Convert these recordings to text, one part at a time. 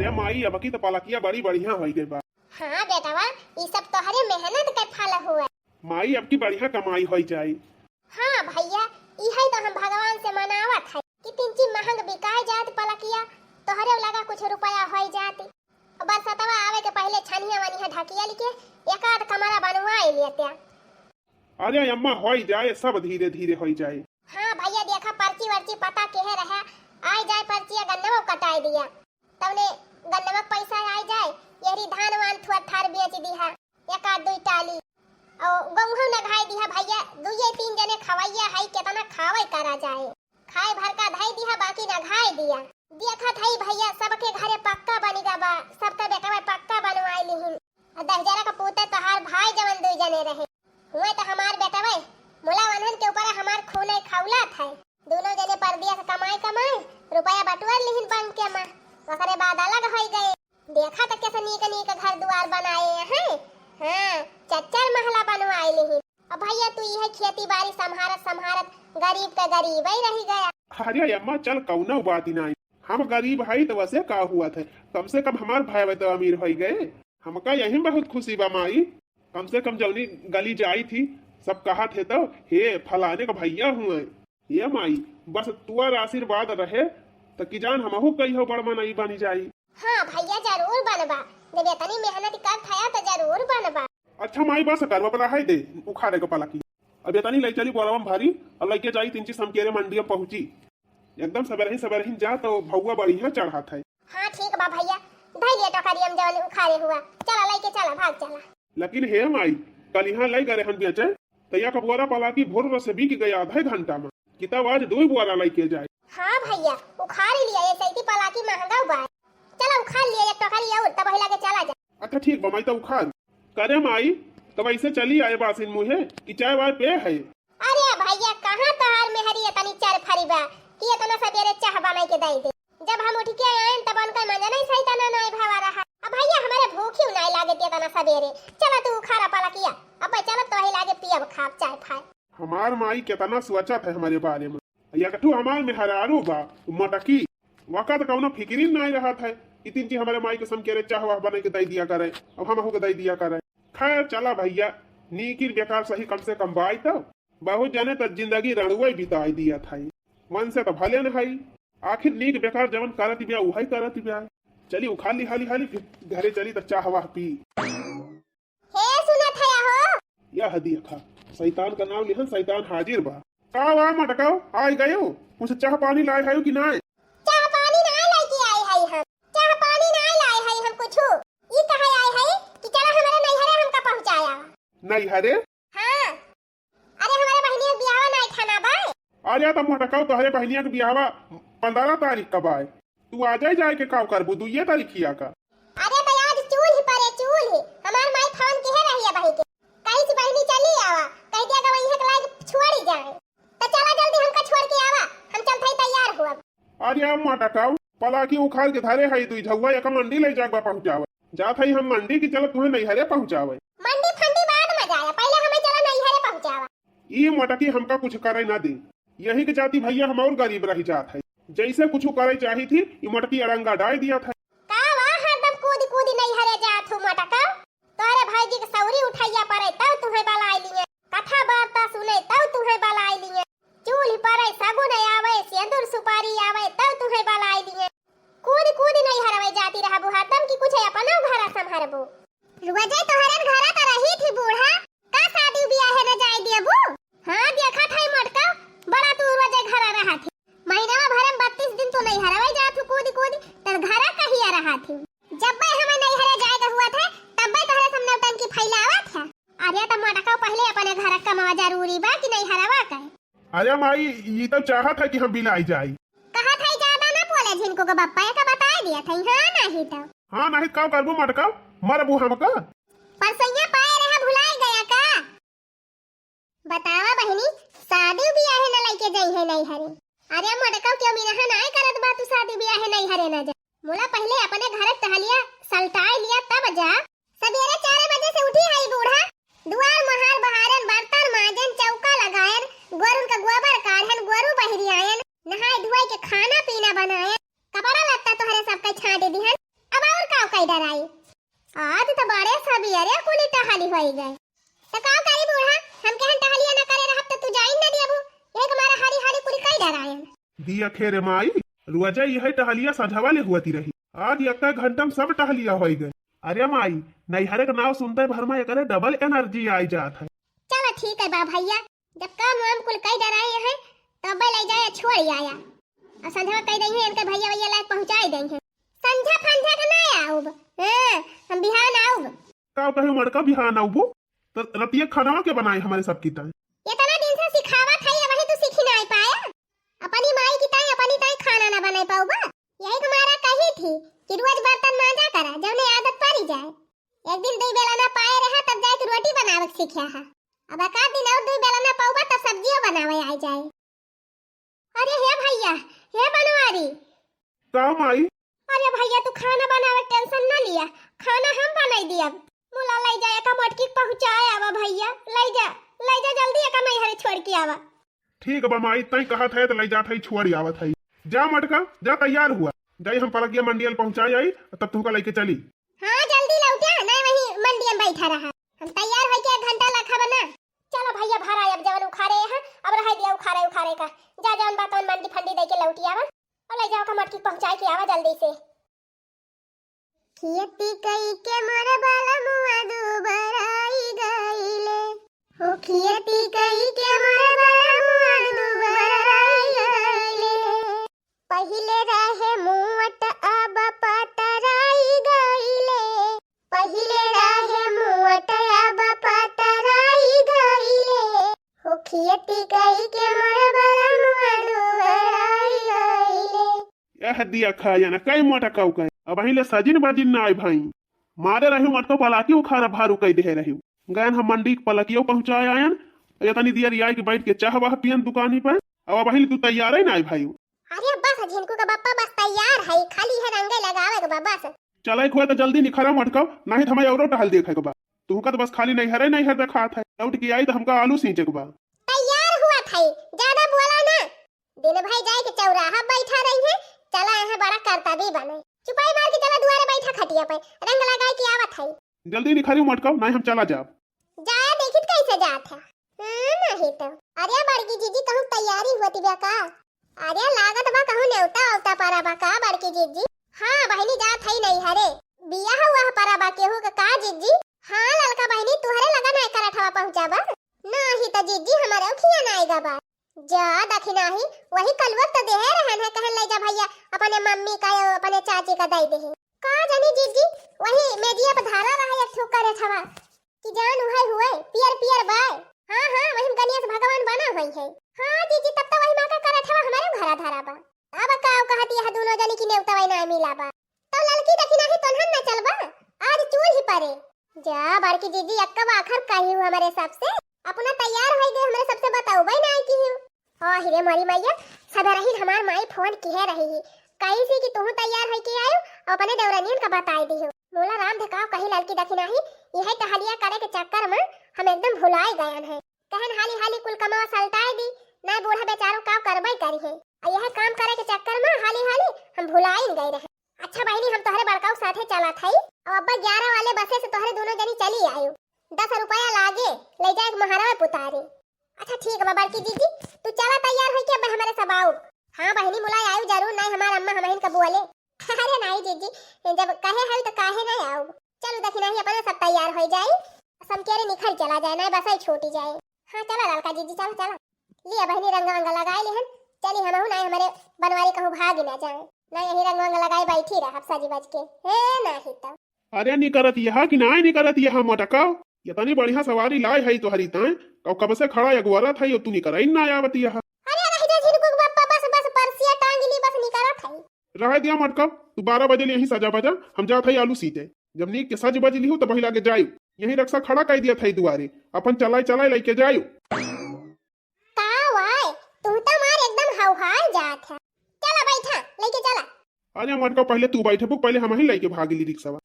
अरे माई अब की तो पलकिया बड़ी बढ़िया हो गई बा। हाँ बेटावा, ये सब तोहरे मेहनत के फल हुआ। माई अब की बढ़िया कमाई हो जाई। हाँ भैया, यही तो हम भगवान से मनावत है कि तिनची महंग बिकाए जात पलकिया, तोहरे लगा कुछ रुपया हो जाती। बरसतवा आवे के पहले छनिया वनिया ढकिया लिखे एक आध कमरा बनवाए लेते। अरे अम्मा हो जाए, सब धीरे धीरे हो जाए। हाँ भैया, देखा पर्ची वर्ची पता केहे रहे, आई जाए पर्ची गन्नवा कटाई दिया, तवने गन्नवा पैसा आई जाए, यही धान वान थुआ थार बेच दिया एक आध दुई टाली, और गहूं न घाई दिया भैया, दुइये तीन जने खवैया है, केतना खावे करा जाए, खाए भर का धाई दिया, बाकी न घाई दिया। देखा था भैया, सबके घरे पक्का बनेगा बा, सबका बेटा पक्का बनवाई लिहिन। 10,000 का पुत्र तहार भाई जवन दुई जने रहे हुए, तो हमार बेटा मोला वनहन के ऊपर हमार खून खौला था, दोनों जने परदिया से कमाए रुपया बटुआ लिहिन बैंक के मां, ओकरे बाद अलग हो गए। देखा तो कैसे नीक नीक घर द्वार बनाए हैं। हाँ, चच्चर महला बनवाए लिहिन। अब भैया तू यह खेती बाड़ी संभारत गरीब का गरीब ही रह गया। अरे अम्मा चल कौना बात ही नहीं, हम गरीब है तो वैसे का हुआ था, कम से कम हमार भाई तो अमीर हो गए, हमका यही बहुत खुशी बा माई। कम से कम जौनी गली जाई थी सब कहा थे तो हे फलाने का भैया हुए, ये माई बस तुअर आशीर्वाद रहे तो कि जान हमहू कही हो बड़ मनई बनी जाई। हाँ भैया जरूर बनबा, जब इतनी मेहनत कर खाया तो जरूर बनबा। अच्छा माई बस करवा पड़ा है दे उखाड़े को पला की, अब इतनी ले चली बोरावम भारी और लेके जाई 3 चीज समकेरे मंडी में पहुंची, एकदम सबरही जा तो भौवा बढ़िया चढ़ा था। हाँ ठीक बा भैया, धैर्य टोकरियम जवन उखाड़े हुआ, चला लेके चला, भाग चला। लेकिन हे माई कल यहाँ लाई गए हन बेचे तैया का बोरा पला की भोर से बिक गया आधे घंटा में, किताब आज 2 बोरा लेके जाए। हाँ भैया उखाड़ लिया, ये सही पला की महंगा हुआ है, चला उखाड़ लिया एक टोकरी और तब हिला के चला जा। अच्छा ठीक बा माई तो उखाड़ करे माई, तब ऐसे चली आए बासिन मुहे कि चाय वाय पे है। अरे भैया कहाँ तोहार में हरी तनी चार फरीबा कि इतना सवेरे चाह बना के दई दे, जब हम उठ के आए तब उनका मजा नहीं सही तना नहीं भावा रहा। अब भैया हमारे भूखी नहीं लागे ते तना सवेरे, चला तू उखाड़ा पला किया, अब चला तो ही लागे पियब खा चाय खाए। हमार माई कितना सोचा था हमारे बारे में, या कठू हमार में हरारू बा मटकी वक़्त कौनो फिक्री नहीं रहा था, इतनी चीज हमारे माई के समकेरे चाहवा बने के दई दिया करे, अब हम को दई दिया करे। खैर चला भैया, नीकिर बेकार सही कम से कम बाई तो बहुत जाने तो जिंदगी रणुआ बिताई दिया था, मन से तो भले न है, आखिर नीक बेकार जवन करत बिया वही करत बिया। चली उखाड़ ली हाली फिर घरे चली तो चाहवा पी। हे सुनत है हो, यह देखा शैतान का नाम लिहन, शैतान हाजिर बा। का वा मटकाओ आई गयो, मुझे चाह पानी लाए है कि नहीं? चाह पानी ना लेके आए है हम, चाह पानी ना लाए है हम, कुछ ई कहे आए है कि चला हमारे नैहरे हमका पहुंचाया। नैहरे? हां, अरे हमारे बहनिया बियाह नहीं खाना बा। अरे तो मटकाओ तोहरे बहनिया के बियाहवा 15 तारीख कब आए, तू आ जाए के का करबू 2 तारीखिया का। अरे भैया आज चूल ही परे चूल ही, हमार माई फोन के है रही है बही के, कहीं से बहनी चली आवा, कह दिया कि वहीं के लाग छोड़ी जाए, तो चला जल्दी हमका छोड़ के आवा, हम चल थई तैयार हुआ। अरे मटकाओ पला की उखाड़ के धारे है तू झौवा एक मंडी ले जाके पहुंचावे, जात है हम मंडी की चलो तुम्हें नैहरे पहुंचावे। मंडी फंडी बाद में जाया, पहले हमें चला नैहरे पहुंचावा। ई मटकी हमका कुछ करे ना दे, यही के जाती भैया हम और गरीब रही जात है, जैसे कुछ करे चाही थी ई मटकी अड़ंगा डाल दिया था। का वाह हरदम कूद नैहरे जात हूं मटका, तोरे भाईजी के सौरी उठाइया पड़े तब तुम्हें बलाई लिए, कथा वार्ता सुने तब तुम्हें बलाई लिए, चूल्ही पड़े सगुन आवे सिंदूर सुपारी आवे तब तुम्हें बलाई लिए, कूद नैहरे जाती रहा हरदम की कुछ अपना घर संभारबू। रुआजे तोहरे घर त रही थी बूढ़ा, का शादी ब्याह न जाय देबू। हां देखा था मटका, बड़ा तू रुआजे घर रहा थी, महीना भर में 32 दिन तो नैहरे जात हूं कूद तर घर कहिया रहा थी, जब मैं हमें नैहरे जाए का हुआ था तब मैं तोहरे सामने टंकी फैलावा था। अरे तो मटका पहले अपने घर कमावा जरूरी बा कि नैहरवा का। अरे माई ये तो चाहत है कि हम बिलाई जाए, कहा था ज्यादा ना बोले, जिनको का बप्पा का बता दिया था। हां नहीं तो हां नहीं का करबू मटका मरबू हमका, परसैया पाए रहा भुलाए गया का। बतावा बहनी शादी ब्याह न लेके जाई है नैहरे। अरे मटका क्यों मिनहा नहीं करत बा, तू शादी ब्याह नैहरे न जा, मोला पहले अपने घर टहलिया सलटाई लिया तब जा। सवेरे 4 बजे से उठी है बूढ़ा, दुआर महार बहारन बर्तन माजन चौका लगायन, गोरुन का गोबर काढ़न, गोरु बहरी आयन, नहाए धोए के खाना पीना बनायन, कपड़ा लत्ता तोहरे सबके छांटे दिहन। अब कई डराई आज तो बड़े सभी अरे कुली टहली होई गए तो का करी बूढ़ा हम कहन टहलिया न करे रहत तो तू जाई न दियबू यही हमारा हारी हारी कुली कई डराए दिया खेरे माई रुआजा यह टहलिया सझावा ले हुआ रही आज एक घंटा में सब टहलिया हो गए। अरे माई नैहरे का नाव सुनते भर में करे डबल एनर्जी आई जात है। चलो ठीक है बा भैया जब काम वाम कुल कई डराए हैं तब ले जाए छोड़ आया और संझा कह देंगे इनके भैया भैया लायक पहुंचाई देंगे संझा फंझा का ना आऊब हम बिहान आऊब का कहे मड़का बिहान आऊबू तो रतिया खाना के बनाए हमारे सब की तरह इतना दिन से सिखावा था ये वही तो सीखी नहीं पाया अपनी माई की ताई अपनी ताई खाना ना बना पाऊबा यही हमारा कही थी कि रोज बर्तन मांजा करा जब ने आदत पड़ी जाए एक दिन दो बेला ना पाए रहा तब जाके रोटी बनावे सीखा है अब एक दिन और दो बेला ना पाऊबा तब सब्जियां बनावे आ जाए। अरे हे भैया हे बनवारी का माई अरे भैया तू खाना बनावे टेंशन ना लिया खाना हम बनाई दिया मुला ले जाए का मटकी पहुंचाए आवा भैया ले जा जल्दी का नहीं हरे छोड़ के आवा। ठीक बा माई तई कहा था तो ले जात है छोड़ आवत है जा मटका जा तैयार हुआ जाई हम पलकिया मंडियल पहुंचाई आई तब तुमका लेके चली। हां जल्दी लौटिया नहीं वही मंडियल बैठा रहा हम तैयार है के 1 घंटा लखा बना चलो भैया भरा अब जवन उखाड़े है अब रह दिया उखाड़े का जा जवन बातन मंडी फंडी दे के लौटी आवा और ले जाओ का मटकी पहुंचाई के आवा जल्दी से। खेती कई के मोर बाला मुआ दुबराई गईले हो खेती कई के मोर बाला मुआ दुबराई गईले पहिले रहे मुअट अब पतराई गईले पहिले रहे मुअट अब पतराई गईले हो खेती कई के मोर बाला मुआ दुबराई गईले यह दिया खाया ना कई मोटा काऊ कई अब अहिले सजिन बाजिन ना आई भाई मारे रही मटको पलाकी उखारा भारू कई दे रही गयन हम मंडी पलकियो पहुंचाए आयन ये तनी दिया रियाई के बैठ के चाह वाह पियन दुकानी पर अब अहिले तू तैयार है ना आई भाई। अरे बस झिनकू का बप्पा बस तैयार है खाली है रंगे लगावे के बाबा से चले खोए तो जल्दी निखरा मटको नहीं तो हमें औरो टहल देखे के बा तू का तो बस खाली नहीं हरे नहीं हर देखा था लौट के आई तो हमका आलू सींचे के बा तैयार हुआ था ज्यादा बोला ना दिन भाई जाए के चौराहा बैठा रही है चला यहां बड़ा करता भी बने चुपाई मार के चला दुआरे बैठा खटिया पे रंग लगाए के आवत है जल्दी निखरी मटको नहीं हम चला जाब जाया देखित कैसे जात है नहीं तो अरे बड़की जीजी कहूं तैयारी होती बा का अरे लागत बा कहूं नेवता आवता पारा बा का बड़की जीजी हां बहनी जात है नहीं हरे बिया हुआ पारा बा केहू का जीजी हां ललका बहनी तुहरे लगा नहीं करठवा पहुंचाबा नहीं तो जीजी हमारे खिया ना आएगा बा जा दखिना ही वही कल वक्त दे रहन है कहन ले जा भैया अपने मम्मी का अपने चाची का दई दे का जानी जीजी वही मेजिया पर धारा रहा एक ठोकर है छवा कि जान हुए पियर बाय हां वही गणेश भगवान बना हुई है हां जीजी तब तो वही मां का करत हवा हमारे घरा धारा बा अब का कहती है दोनों जनी की नेवता वही ना मिला बा तो लड़की दखिना ही तोहन ना चलबा आज चूल ही परे जा बड़की जीजी अक्का आखिर कही हूं हमारे सब से अपना तैयार होई गए हमारे सबसे बताओ भाई ना की हूं हां हिरे मारी मैया सब रही हमार माई फोन की है रही कहीं से कि तू तैयार है के आयो और अपने देवरानियन का बताई दी हो मोला राम धकाव कहीं लड़की दखिना ही यह टहलिया करे के चक्कर में हम एकदम भुलाए गए हैं कहन हाली हाली कुल कमावा सलटाए दी ना बूढ़ा बेचारो का करबई करी है और यह काम करे के चक्कर में हाली हाली हम भुलाए गए रहे। अच्छा बहनी हम तोहरे बड़काऊ साथे चला थई और अब्बा 11 वाले बसे से तोहरे दोनों जनी चली आयो 10 रुपया लागे ले जाए महाराज पुतारे। अच्छा ठीक है बड़की जीजी तू चला तैयार है के अब हमारे सब आओ हां बहनी मुलाय आयो जरूर नहीं हमार अम्मा हमहिन का बोले अरे नहीं जीजी जब कहे है तो काहे नहीं आओ चलो दखिना ही अपना सब तैयार हो जाए समकेरे निखर चला जाए ना बस छूटी जाए। हां चला ललका जीजी चला लिया बहनी रंग वंग लगाए लेहन चली हमहु नहीं हमारे बनवारी कहूं भाग ना जाए ना यही रंग वंग लगाए बैठी रह सजी बज के हे नहीं तो अरे नहीं करत यह कि नहीं करत यह मटका ये तनी बढ़िया सवारी लाए है तो हरी ताए कब से खड़ा अगवरा था तू नहीं कराई ना आवत यह अरे नहीं जा झिनकू बाप्पा बस परसिया टांग ली बस नहीं करत है रह दिया मटका तू 12 बजे यही सजा बजा हम जात है आलू सीते जब नीक के सज बज लिहू तो बहिला के जायू यही रक्षा खड़ा कर दिया था दुआरे अपन चलाई लेके जायू का वाय तू तो मार एकदम हौहाल जात है चला बैठा लेके चला। अरे मटका पहले तू बैठे बुक पहले हम ही लेके भागली रिक्शा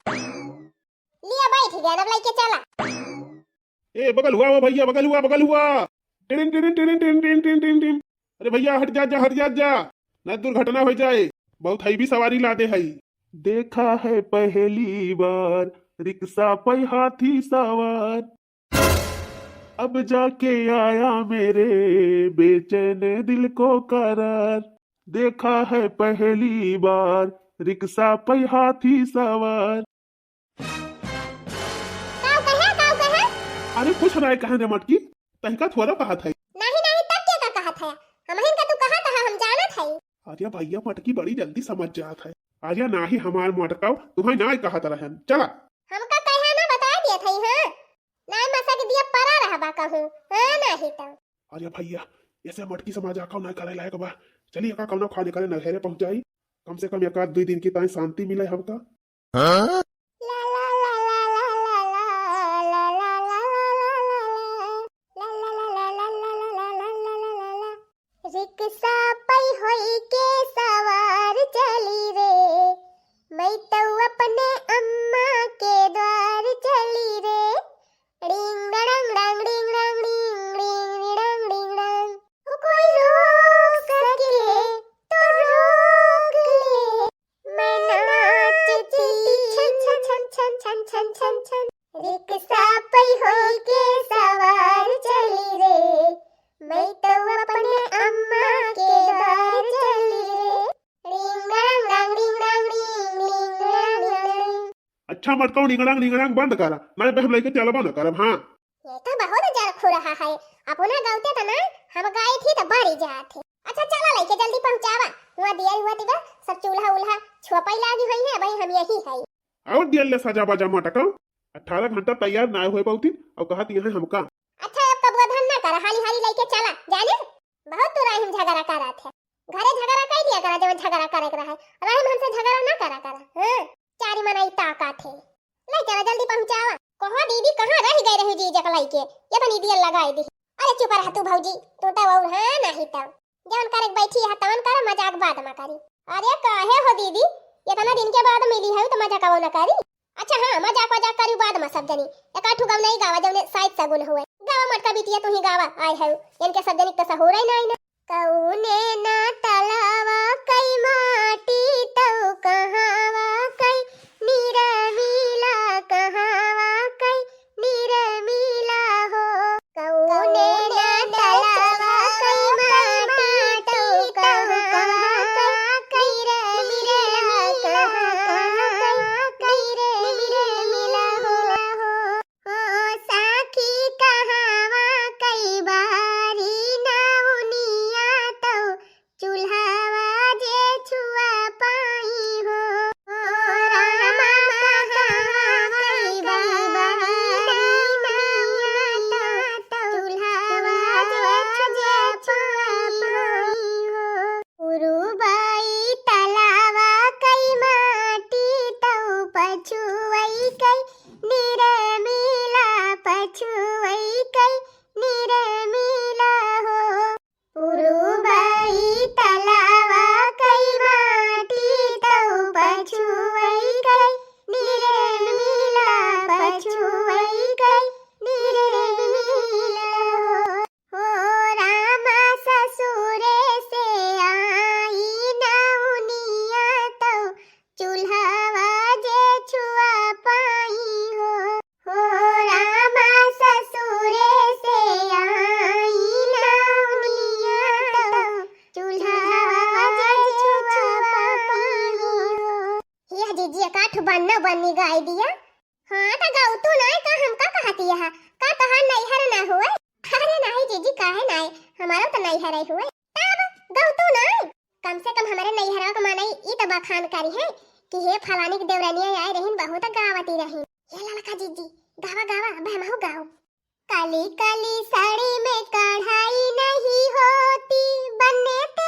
लिया बैठ गया अब लेके चला ए बगल हुआ वो भैया बगल हुआ tin tin tin tin tin tin tin tin अरे भैया हट जा ना दुर्घटना हो जाए बहुत है भी सवारी लादे है देखा है पहली बार रिक्शा पे हाथी सवार, अब जाके आया मेरे बेचैन दिल को करार। देखा है पहली बार रिक्शा पे हाथी सवार। काव कहे अरे कुछ ना कहे रे मटकी, तहका थोड़ा कहा था। नहीं नहीं तब क्या का कहा था हमहिन का तू कहा था हम जानत हई। अरे भैया मटकी बड़ी जल्दी समझ जात है। अरे ना ही हमार मटकाओ तुम्हें ना कहा तरह चला। हमका कहे ना बता दिया थई हां ना मसा के दिया परा रहबा कहूं हां नहीं तो। अरे भैया ऐसे मटकी समझ आका ना करे लायक बा। चलिए का कौनो खाने करे नहरे पहुंच जाई, कम से कम एक आध 2 दिन की ताई शांति मिले हमका। ला ला ला ला ला ला ला ला ला रिक्शा पई होई के सवार चली रे, मैं तो अपने अम्मा के द्वार चली रे। डिंग डंग डंग डिंग डंग डिंग डिंग डंग डिंग डंग। ओ कोई रोक सके तो रोक ले, मैं नाचती छन छन छन छन छन छन छन। रिक्शा पई होई के सवार चली रे, मैं तो अपने अम्मा के द्वार चली रे। डिंग डंग डंग डिंग डंग डिंग डिंग डंग डिंग। अच्छा मटकाओ निगड़ांग बंद करा, नहीं पे हम लेके चलबा न करब। हाँ ये तो बहुत जर खो रहा है, अपना गाँवते तो ना हम गाय थी तो बारी जात थे। अच्छा चला लेके जल्दी पहुंचावा, हुआ दिया हुआ तिबा सब चूल्हा उल्हा छुपाई लागी हुई है भाई हम यही है। और दियल ले सजा बाजा मटकाओ 18 घंटा तैयार ना हुए पाउती और कहत यहाँ हमका। अच्छा अब कब धन ना कर हाली हाली लेके चला जाने बहुत तो राहिम झगड़ा करा थे, घरे झगड़ा कर दिया करा जब झगड़ा करे रहा है राहिम हमसे झगड़ा ना करा करा। हां चारी मनाई ताका थे ले चला जल्दी पहुंचावा। कहां दीदी कहां रह गई रही जी जकलाई के ये बनी दिया लगाई दी। अरे चुप रह तू भौजी तू तो और हां नहीं तब जवन करे बैठी है तवन कर मजाक बाद में करी। अरे काहे हो दीदी इतना दिन के बाद मिली है तो मजाक आवो ना करी। अच्छा हां मजाक करी बाद में सब जनी एकाठू गाव नहीं गावा जवने साइड सगुन हुए गावा मटका बिटिया तू ही गावा आए है इनके सब जनी तो हो रही नहीं ना। कौने ना तलावा कई माटी तो कहावा कई नीरा मीला कहावा कई नीरा मीला हो। कौने ना तलावा कई माटी तो कहावा कई नीरा मीला कहावा कई नीरा मीला हो। ओ साखी कहावा कई बारी ना उनिया तो चूल्हावा जे छुआ पाई हो। रामा कहावा कई बारी ना उनिया तो चूल्हावा जे छुआ पाई हो। उरुबाई तलावा कई माटी तो पछुवई कई निरमिला पछुवई कई निरमिला हो। उरुबाई तलावा कई माटी तो पछुवई कई निरमिला पछुवई कई निरमिला हो। रामा ससुरे से आई ना उनिया तो चूल्हावा जे छुआ पाई हो। रामा ससुरे से आई ना उनिया तो चूल्हावा जे छुआ पाई हो। यह जीजी काठ बनना बन्नी गाय दिया। हाँ तो गाऊ तू ना का हमका कहती है का तहार नैहर ना हुए। अरे नहीं जीजी काहे नहीं हमारा तो नैहर ही हुए तब गाऊ तू ना कम से कम हमारे नैहरा का माने ई तो बखान करी है कि हे फलानी की देवरानिया आए रहीन बहुत गावती रही। ये ललका जीजी गावा गावा बहमाओ गाओ। काली काली साड़ी में कढ़ाई नहीं होती बनने ते